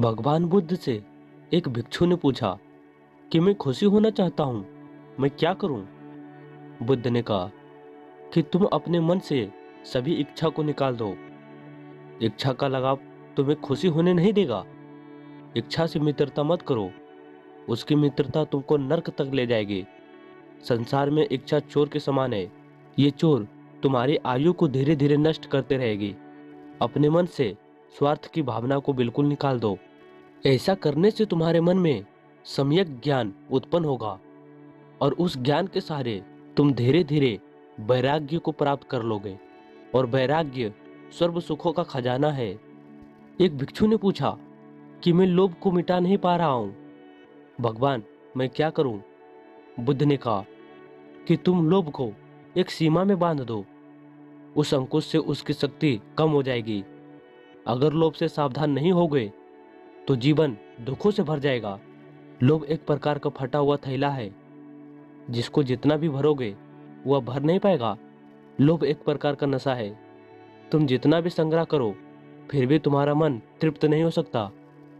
भगवान बुद्ध से एक भिक्षु ने पूछा कि मैं खुशी होना चाहता हूँ, मैं क्या करूँ? बुद्ध ने कहा कि तुम अपने मन से सभी इच्छा को निकाल दो। इच्छा का लगाव तुम्हें खुशी होने नहीं देगा। इच्छा से मित्रता मत करो, उसकी मित्रता तुमको नर्क तक ले जाएगी। संसार में इच्छा चोर के समान है। ये चोर तुम्हारी आयु को धीरे धीरे नष्ट करते रहेगी। अपने मन से स्वार्थ की भावना को बिल्कुल निकाल दो। ऐसा करने से तुम्हारे मन में सम्यक ज्ञान उत्पन्न होगा और उस ज्ञान के सहारे तुम धीरे धीरे वैराग्य को प्राप्त कर लोगे। और वैराग्य सर्व सुखों का खजाना है। एक भिक्षु ने पूछा कि मैं लोभ को मिटा नहीं पा रहा हूँ, भगवान मैं क्या करूं? बुद्ध ने कहा कि तुम लोभ को एक सीमा में बांध दो। उस अंकुश से उसकी शक्ति कम हो जाएगी। अगर लोभ से सावधान नहीं होगे तो जीवन दुखों से भर जाएगा। लोभ एक प्रकार का फटा हुआ थैला है, जिसको जितना भी भरोगे वह भर नहीं पाएगा। लोभ एक प्रकार का नशा है। तुम जितना भी संग्रह करो फिर भी तुम्हारा मन तृप्त नहीं हो सकता।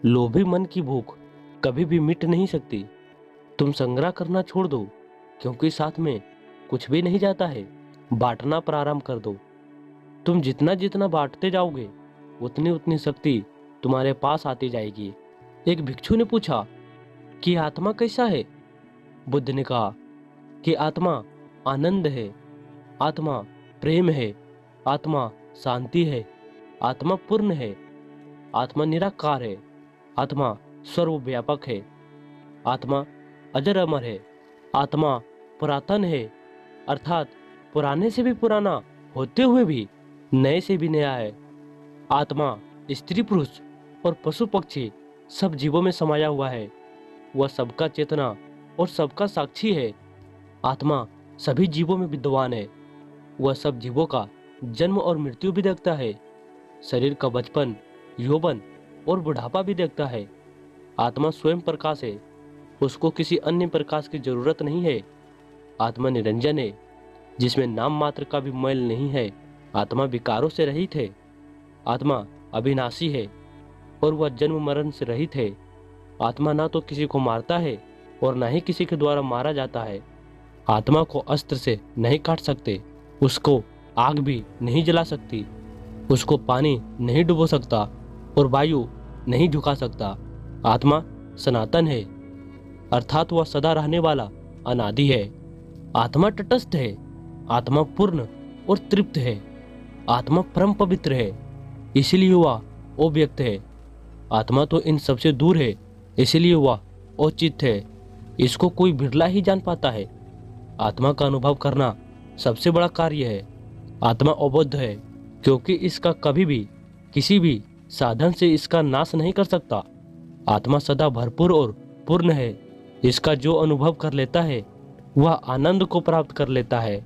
लोभी मन की भूख कभी भी मिट नहीं सकती। तुम संग्रह करना छोड़ दो, क्योंकि साथ में कुछ भी नहीं जाता है। बांटना प्रारंभ कर दो। तुम जितना जितना बांटते जाओगे उतनी उतनी शक्ति तुम्हारे पास आती जाएगी। एक भिक्षु ने पूछा कि आत्मा कैसा है? बुद्ध ने कहा कि आत्मा आनंद है, आत्मा प्रेम है, आत्मा शांति है, आत्मा पूर्ण है, आत्मा निराकार है, आत्मा सर्वव्यापक है, आत्मा अजर अमर है, आत्मा पुरातन है, अर्थात पुराने से भी पुराना होते हुए भी नए से भी नया है। आत्मा स्त्री पुरुष और पशु पक्षी सब जीवों में समाया हुआ है। वह सबका चेतना और सबका साक्षी है। आत्मा सभी जीवों में विद्यमान है। वह सब जीवों का जन्म और मृत्यु भी देखता है। शरीर का बचपन, यौवन और बुढ़ापा भी देखता है। आत्मा स्वयं प्रकाश है, उसको किसी अन्य प्रकाश की जरूरत नहीं है। आत्मा निरंजन है, जिसमें नाम मात्र का भी मैल नहीं है। आत्मा विकारों से रहित है। आत्मा अविनाशी है और वह जन्म मरण से रहित है। आत्मा ना तो किसी को मारता है और ना ही किसी के द्वारा मारा जाता है। आत्मा को अस्त्र से नहीं काट सकते, उसको आग भी नहीं जला सकती, उसको पानी नहीं डुबो सकता और वायु नहीं झुका सकता। आत्मा सनातन है, अर्थात वह सदा रहने वाला अनादि है। आत्मा तटस्थ है, आत्मा पूर्ण और तृप्त है, आत्मा परम पवित्र है, इसलिए वह अव्यक्त है। आत्मा तो इन सबसे दूर है, इसलिए वह औचित्य है। इसको कोई बिरला ही जान पाता है। आत्मा का अनुभव करना सबसे बड़ा कार्य है। आत्मा अबोध है, क्योंकि इसका कभी भी किसी भी साधन से इसका नाश नहीं कर सकता। आत्मा सदा भरपूर और पूर्ण है। इसका जो अनुभव कर लेता है वह आनंद को प्राप्त कर लेता है।